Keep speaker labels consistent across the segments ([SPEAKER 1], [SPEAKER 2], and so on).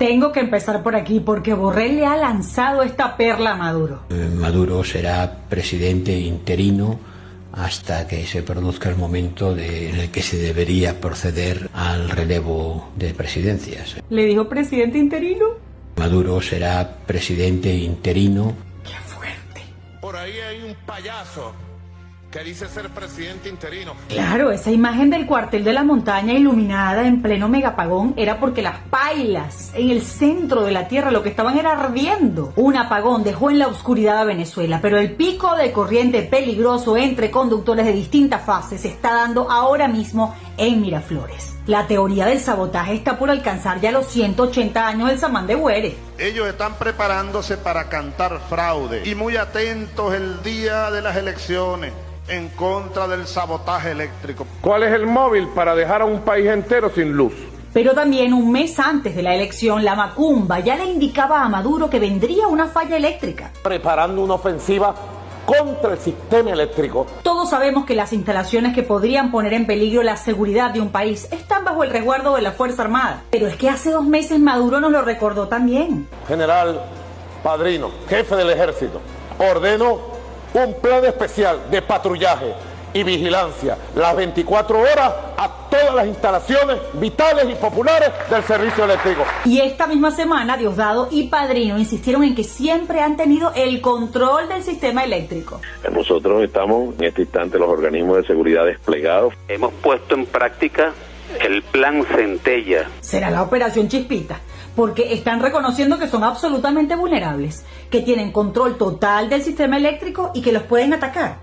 [SPEAKER 1] Tengo que empezar por aquí porque Borrell le ha lanzado esta perla a Maduro.
[SPEAKER 2] Maduro será presidente interino hasta que se produzca el momento en el que se debería proceder al relevo de presidencias.
[SPEAKER 1] ¿Le dijo presidente interino?
[SPEAKER 2] Maduro será presidente interino.
[SPEAKER 1] ¡Qué fuerte!
[SPEAKER 3] Por ahí hay un payaso que dice ser presidente interino.
[SPEAKER 1] Claro, esa imagen del cuartel de la montaña iluminada en pleno megapagón era porque las pailas en el centro de la tierra lo que estaban era ardiendo. Un apagón dejó en la oscuridad a Venezuela, pero el pico de corriente peligroso entre conductores de distintas fases se está dando ahora mismo en Miraflores. La teoría del sabotaje está por alcanzar ya los 180 años del Samán de Güere.
[SPEAKER 3] Ellos están preparándose para cantar fraude y muy atentos el día de las elecciones en contra del sabotaje eléctrico.
[SPEAKER 4] ¿Cuál es el móvil para dejar a un país entero sin luz?
[SPEAKER 1] Pero también un mes antes de la elección, la Macumba ya le indicaba a Maduro que vendría una falla eléctrica.
[SPEAKER 4] Preparando una ofensiva contra el sistema eléctrico.
[SPEAKER 1] Todos sabemos que las instalaciones que podrían poner en peligro la seguridad de un país están bajo el resguardo de la Fuerza Armada. Pero es que hace 2 meses Maduro nos lo recordó también.
[SPEAKER 4] General Padrino, jefe del ejército, ordenó un plan especial de patrullaje y vigilancia las 24 horas a todas las instalaciones vitales y populares del servicio eléctrico.
[SPEAKER 1] Y esta misma semana Diosdado y Padrino insistieron en que siempre han tenido el control del sistema eléctrico.
[SPEAKER 5] Nosotros estamos en este instante los organismos de seguridad desplegados.
[SPEAKER 6] Hemos puesto en práctica el plan Centella.
[SPEAKER 1] Será la operación Chispita, porque están reconociendo que son absolutamente vulnerables, que tienen control total del sistema eléctrico y que los pueden atacar,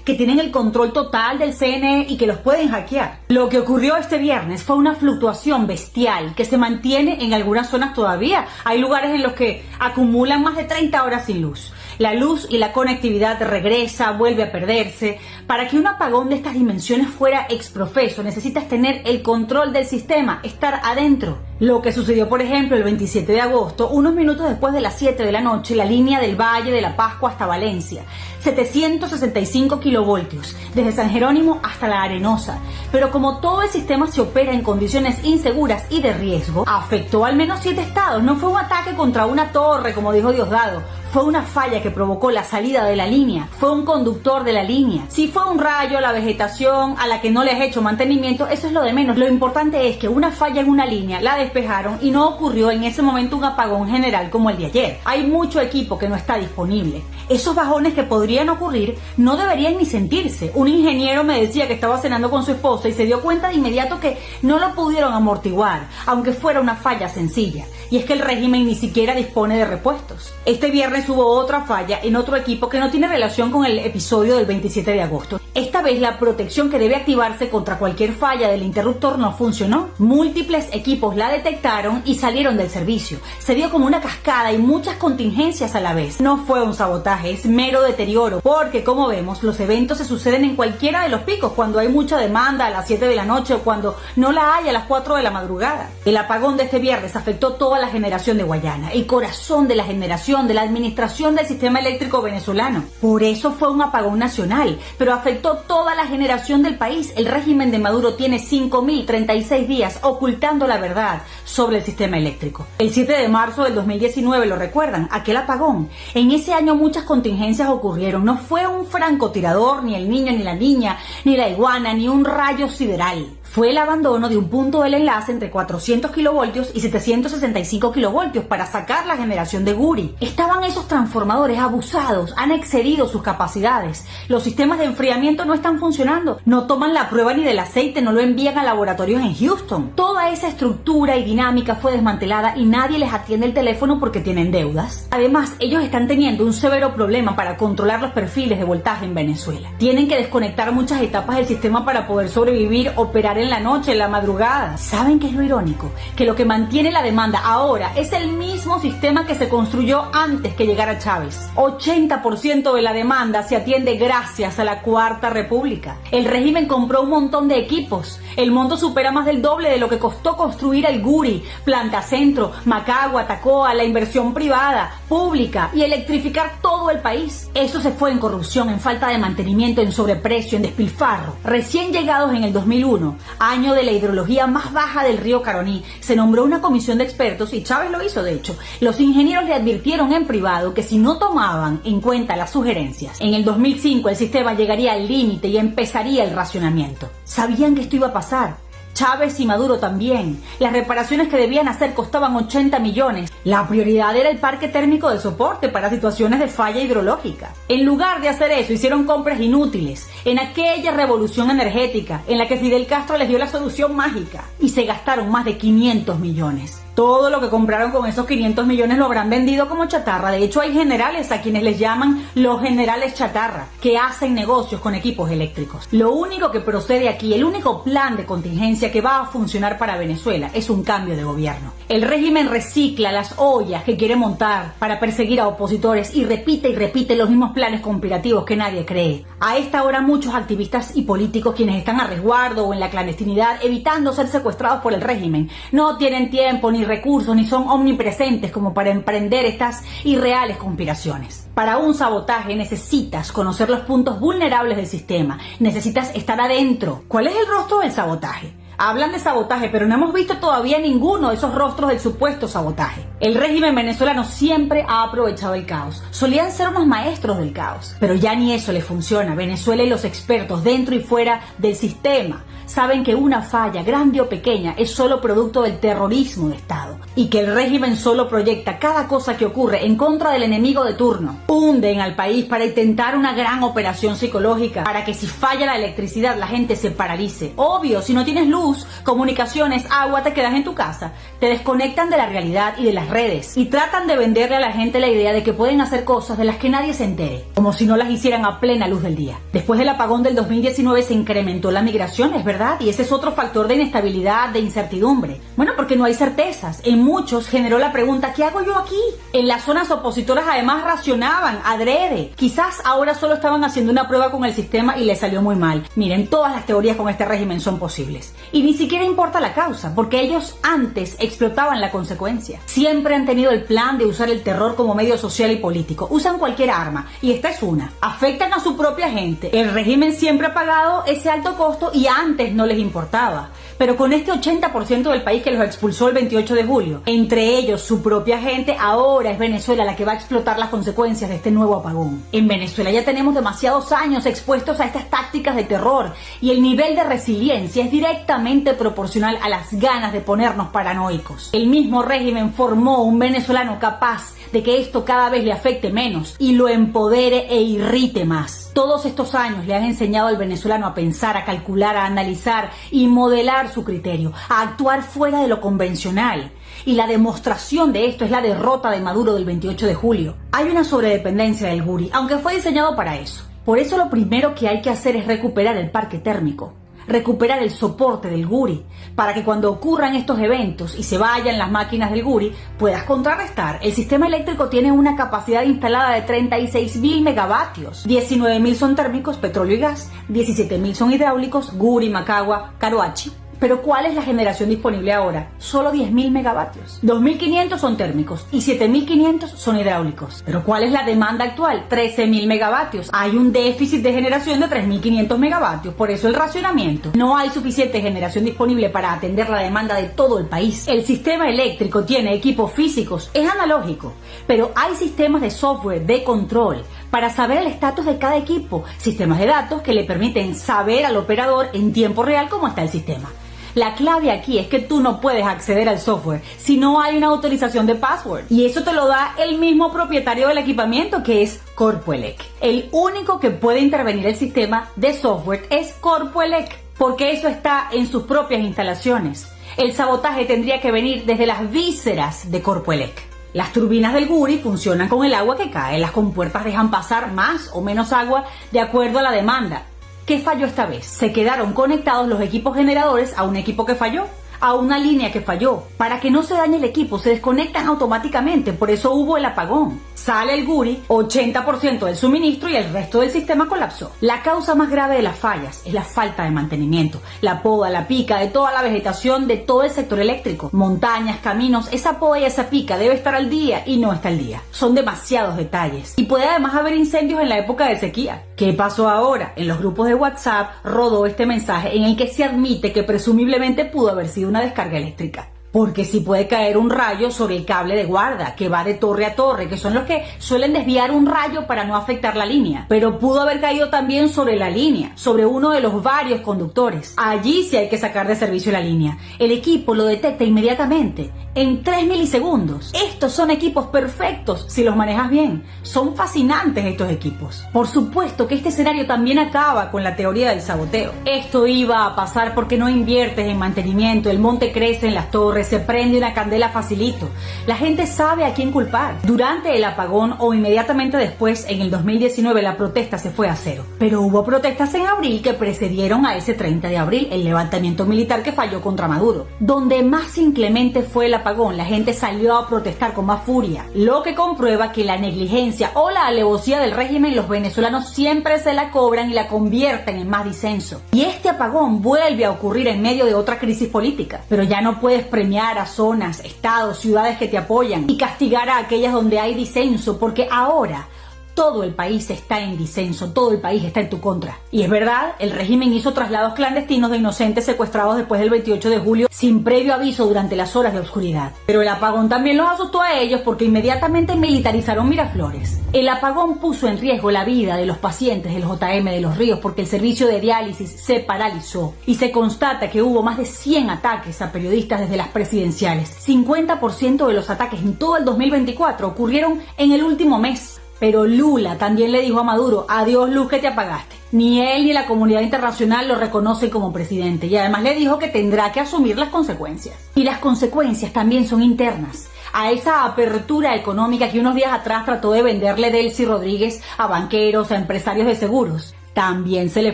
[SPEAKER 1] que tienen el control total del CNE y que los pueden hackear. Lo que ocurrió este viernes fue una fluctuación bestial que se mantiene en algunas zonas todavía. Hay lugares en los que acumulan más de 30 horas sin luz. La luz y la conectividad regresa, vuelve a perderse. Para que un apagón de estas dimensiones fuera exprofeso, necesitas tener el control del sistema, estar adentro. Lo que sucedió, por ejemplo, el 27 de agosto, unos minutos después de las 7 de la noche, la línea del Valle de la Pascua hasta Valencia. 765 kilovoltios, desde San Jerónimo hasta La Arenosa. Pero como todo el sistema se opera en condiciones inseguras y de riesgo, afectó al menos 7 estados. No fue un ataque contra una torre, como dijo Diosdado. Fue una falla que provocó la salida de la línea. Fue un conductor de la línea. Si fue un rayo, la vegetación a la que no le has hecho mantenimiento, eso es lo de menos. Lo importante es que una falla en una línea la despejaron y no ocurrió en ese momento un apagón general como el de ayer. Hay mucho equipo que no está disponible. Esos bajones que podrían ocurrir no deberían ni sentirse. Un ingeniero me decía que estaba cenando con su esposa y se dio cuenta de inmediato que no lo pudieron amortiguar, aunque fuera una falla sencilla. Y es que el régimen ni siquiera dispone de repuestos. Este viernes hubo otra falla en otro equipo que no tiene relación con el episodio del 27 de agosto. Esta vez la protección que debe activarse contra cualquier falla del interruptor no funcionó. Múltiples equipos la detectaron y salieron del servicio. Se dio como una cascada y muchas contingencias a la vez. No fue un sabotaje, es mero deterioro, porque como vemos, los eventos se suceden en cualquiera de los picos, cuando hay mucha demanda a las 7 de la noche o cuando no la hay a las 4 de la madrugada. El apagón de este viernes afectó toda la generación de Guayana, el corazón de la generación, de la administración del sistema eléctrico venezolano. Por eso fue un apagón nacional, pero afectó toda la generación del país. El régimen de Maduro tiene 5.036 días ocultando la verdad sobre el sistema eléctrico. El 7 de marzo del 2019, ¿lo recuerdan? Aquel apagón. En ese año muchas contingencias ocurrieron. No fue un francotirador, ni el niño, ni la niña, ni la iguana, ni un rayo sideral. Fue el abandono de un punto del enlace entre 400 kilovoltios y 765 kilovoltios para sacar la generación de Guri. Estaban esos transformadores abusados, han excedido sus capacidades. Los sistemas de enfriamiento no están funcionando, no toman la prueba ni del aceite, no lo envían a laboratorios en Houston. Toda esa estructura y dinámica fue desmantelada y nadie les atiende el teléfono porque tienen deudas. Además, ellos están teniendo un severo problema para controlar los perfiles de voltaje en Venezuela. Tienen que desconectar muchas etapas del sistema para poder sobrevivir, operar en la noche, en la madrugada. ¿Saben qué es lo irónico? Que lo que mantiene la demanda ahora es el mismo sistema que se construyó antes que llegara Chávez. 80% de la demanda se atiende gracias a la Cuarta República. El régimen compró un montón de equipos. El monto supera más del doble de lo que costó construir el Guri, Planta Centro, Macagua, Tacoa, la inversión privada, pública y electrificar todo el país. Eso se fue en corrupción, en falta de mantenimiento, en sobreprecio, en despilfarro. Recién llegados en el 2001, año de la hidrología más baja del río Caroní, se nombró una comisión de expertos y Chávez lo hizo de hecho. Los ingenieros le advirtieron en privado que si no tomaban en cuenta las sugerencias, en el 2005 el sistema llegaría al límite y empezaría el racionamiento. ¿Sabían que esto iba a pasar? Chávez y Maduro también. Las reparaciones que debían hacer costaban 80 millones. La prioridad era el parque térmico de soporte para situaciones de falla hidrológica. En lugar de hacer eso, hicieron compras inútiles en aquella revolución energética en la que Fidel Castro les dio la solución mágica y se gastaron más de 500 millones. Todo lo que compraron con esos 500 millones lo habrán vendido como chatarra. De hecho, hay generales a quienes les llaman los generales chatarra, que hacen negocios con equipos eléctricos. Lo único que procede aquí, el único plan de contingencia que va a funcionar para Venezuela es un cambio de gobierno. El régimen recicla las ollas que quiere montar para perseguir a opositores y repite los mismos planes conspirativos que nadie cree. A esta hora muchos activistas y políticos, quienes están a resguardo o en la clandestinidad evitando ser secuestrados por el régimen, no tienen tiempo ni recursos ni son omnipresentes como para emprender estas irreales conspiraciones. Para un sabotaje necesitas conocer los puntos vulnerables del sistema, necesitas estar adentro. ¿Cuál es el rostro del sabotaje? Hablan de sabotaje, pero no hemos visto todavía ninguno de esos rostros del supuesto sabotaje. El régimen venezolano siempre ha aprovechado el caos. Solían ser unos maestros del caos, pero ya ni eso les funciona. Venezuela y los expertos dentro y fuera del sistema saben que una falla, grande o pequeña, es solo producto del terrorismo de Estado y que el régimen solo proyecta cada cosa que ocurre en contra del enemigo de turno. Hunden al país para intentar una gran operación psicológica, para que si falla la electricidad la gente se paralice. Obvio, si no tienes luz, comunicaciones, agua, te quedas en tu casa. Te desconectan de la realidad y de las redes y tratan de venderle a la gente la idea de que pueden hacer cosas de las que nadie se entere, como si no las hicieran a plena luz del día. Después del apagón del 2019 se incrementó la migración, es verdad, y ese es otro factor de inestabilidad, de incertidumbre. Bueno, porque no hay certezas. En muchos generó la pregunta, ¿qué hago yo aquí? En las zonas opositoras además racionaban, adrede. Quizás ahora solo estaban haciendo una prueba con el sistema y les salió muy mal. Miren, todas las teorías con este régimen son posibles. Y ni siquiera importa la causa, porque ellos antes explotaban la consecuencia. Siempre han tenido el plan de usar el terror como medio social y político. Usan cualquier arma, y esta es una. Afectan a su propia gente. El régimen siempre ha pagado ese alto costo y antes no les importaba. Pero con este 80% del país que los expulsó el 28 de julio, entre ellos su propia gente, ahora es Venezuela la que va a explotar las consecuencias de este nuevo apagón. En Venezuela ya tenemos demasiados años expuestos a estas tácticas de terror y el nivel de resiliencia es directamente proporcional a las ganas de ponernos paranoicos. El mismo régimen formó un venezolano capaz de que esto cada vez le afecte menos y lo empodere e irrite más. Todos estos años le han enseñado al venezolano a pensar, a calcular, a analizar y modelar su criterio, a actuar fuera de lo convencional. Y la demostración de esto es la derrota de Maduro del 28 de julio. Hay una sobredependencia del Guri, aunque fue diseñado para eso. Por eso lo primero que hay que hacer es recuperar el parque térmico, recuperar el soporte del Guri, para que cuando ocurran estos eventos y se vayan las máquinas del Guri, puedas contrarrestar. El sistema eléctrico tiene una capacidad instalada de 36.000 megavatios. 19.000 son térmicos, petróleo y gas, 17.000 son hidráulicos, Guri, Macagua, Caroachi. Pero ¿cuál es la generación disponible ahora? Solo 10.000 megavatios. 2.500 son térmicos y 7.500 son hidráulicos. Pero ¿cuál es la demanda actual? 13.000 megavatios. Hay un déficit de generación de 3.500 megavatios. Por eso el racionamiento. No hay suficiente generación disponible para atender la demanda de todo el país. El sistema eléctrico tiene equipos físicos. Es analógico. Pero hay sistemas de software de control para saber el estatus de cada equipo. Sistemas de datos que le permiten saber al operador en tiempo real cómo está el sistema. La clave aquí es que tú no puedes acceder al software si no hay una autorización de password. Y eso te lo da el mismo propietario del equipamiento, que es Corpoelec. El único que puede intervenir el sistema de software es Corpoelec, porque eso está en sus propias instalaciones. El sabotaje tendría que venir desde las vísceras de Corpoelec. Las turbinas del Guri funcionan con el agua que cae. Las compuertas dejan pasar más o menos agua de acuerdo a la demanda. ¿Qué falló esta vez? Se quedaron conectados los equipos generadores a un equipo que falló. a una línea que falló. Para que no se dañe el equipo, se desconectan automáticamente, por eso hubo el apagón. Sale el Guri, 80% del suministro y el resto del sistema colapsó. La causa más grave de las fallas es la falta de mantenimiento, la poda, la pica de toda la vegetación de todo el sector eléctrico, montañas, caminos. Esa poda y esa pica debe estar al día y no está al día. Son demasiados detalles y puede además haber incendios en la época de sequía. ¿Qué pasó ahora? En los grupos de WhatsApp rodó este mensaje en el que se admite que presumiblemente pudo haber sido una descarga eléctrica. Porque sí puede caer un rayo sobre el cable de guarda, que va de torre a torre, que son los que suelen desviar un rayo para no afectar la línea. Pero pudo haber caído también sobre la línea, sobre uno de los varios conductores. Allí sí hay que sacar de servicio la línea. El equipo lo detecta inmediatamente, en 3 milisegundos. Estos son equipos perfectos si los manejas bien. Son fascinantes estos equipos. Por supuesto que este escenario también acaba con la teoría del saboteo. Esto iba a pasar porque no inviertes en mantenimiento, el monte crece en las torres, se prende una candela facilito. La gente sabe a quién culpar. Durante el apagón o inmediatamente después, en el 2019, la protesta se fue a cero. Pero hubo protestas en abril que precedieron a ese 30 de abril, el levantamiento militar que falló contra Maduro. Donde más inclemente fue el apagón, la gente salió a protestar con más furia, lo que comprueba que la negligencia o la alevosía del régimen los venezolanos siempre se la cobran y la convierten en más disenso. Y este apagón vuelve a ocurrir en medio de otra crisis política. Pero ya no puedes premiar a zonas, estados, ciudades que te apoyan y castigar a aquellas donde hay disenso, porque ahora todo el país está en disenso, todo el país está en tu contra. Y es verdad, el régimen hizo traslados clandestinos de inocentes secuestrados después del 28 de julio sin previo aviso durante las horas de oscuridad. Pero el apagón también los asustó a ellos porque inmediatamente militarizaron Miraflores. El apagón puso en riesgo la vida de los pacientes del JM de Los Ríos porque el servicio de diálisis se paralizó y se constata que hubo más de 100 ataques a periodistas desde las presidenciales. 50% de los ataques en todo el 2024 ocurrieron en el último mes. Pero Lula también le dijo a Maduro, adiós luz que te apagaste. Ni él ni la comunidad internacional lo reconocen como presidente y además le dijo que tendrá que asumir las consecuencias. Y las consecuencias también son internas. A esa apertura económica que unos días atrás trató de venderle Delcy Rodríguez a banqueros, a empresarios de seguros, también se le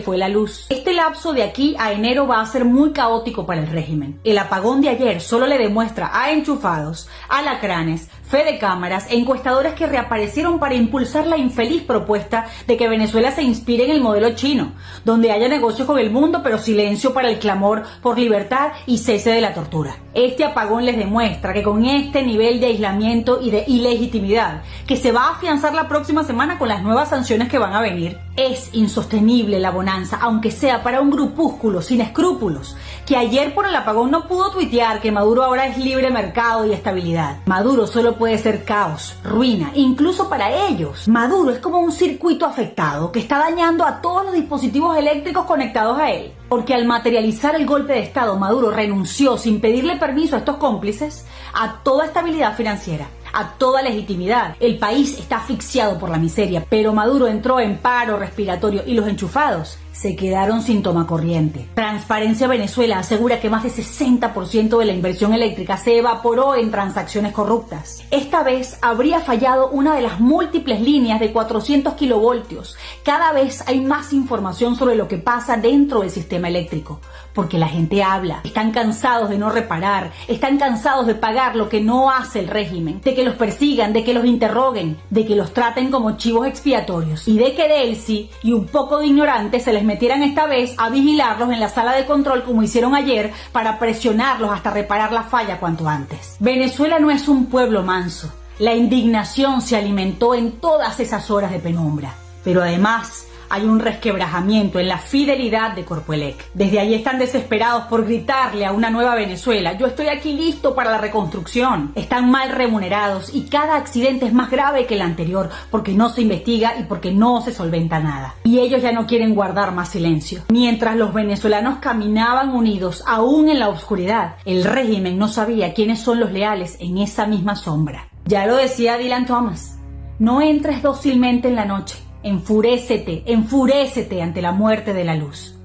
[SPEAKER 1] fue la luz. Este lapso de aquí a enero va a ser muy caótico para el régimen. El apagón de ayer solo le demuestra a enchufados, alacranes, Fede Cámaras, encuestadores que reaparecieron para impulsar la infeliz propuesta de que Venezuela se inspire en el modelo chino, donde haya negocios con el mundo pero silencio para el clamor por libertad y cese de la tortura. Este apagón les demuestra que con este nivel de aislamiento y de ilegitimidad, que se va a afianzar la próxima semana con las nuevas sanciones que van a venir, es insostenible la bonanza, aunque sea para un grupúsculo sin escrúpulos, que ayer por el apagón no pudo tuitear que Maduro ahora es libre mercado y estabilidad. Maduro solo puede ser caos, ruina, incluso para ellos. Maduro es como un circuito afectado que está dañando a todos los dispositivos eléctricos conectados a él. Porque al materializar el golpe de Estado, Maduro renunció sin pedirle permiso a estos cómplices a toda estabilidad financiera, a toda legitimidad. El país está asfixiado por la miseria, pero Maduro entró en paro respiratorio y los enchufados se quedaron sin toma corriente. Transparencia Venezuela asegura que más de 60% de la inversión eléctrica se evaporó en transacciones corruptas. Esta vez habría fallado una de las múltiples líneas de 400 kilovoltios. Cada vez hay más información sobre lo que pasa dentro del sistema eléctrico, porque la gente habla. Están cansados de no reparar, están cansados de pagar lo que no hace el régimen, de que los persigan, de que los interroguen, de que los traten como chivos expiatorios y de que Delcy y un poco de ignorantes se les metieran esta vez a vigilarlos en la sala de control como hicieron ayer para presionarlos hasta reparar la falla cuanto antes. Venezuela no es un pueblo manso. La indignación se alimentó en todas esas horas de penumbra. Pero además hay un resquebrajamiento en la fidelidad de Corpoelec. Desde allí están desesperados por gritarle a una nueva Venezuela: yo estoy aquí listo para la reconstrucción. Están mal remunerados y cada accidente es más grave que el anterior porque no se investiga y porque no se solventa nada. Y ellos ya no quieren guardar más silencio. Mientras los venezolanos caminaban unidos aún en la oscuridad, el régimen no sabía quiénes son los leales en esa misma sombra. Ya lo decía Dylan Thomas: no entres dócilmente en la noche. Enfurécete ante la muerte de la luz.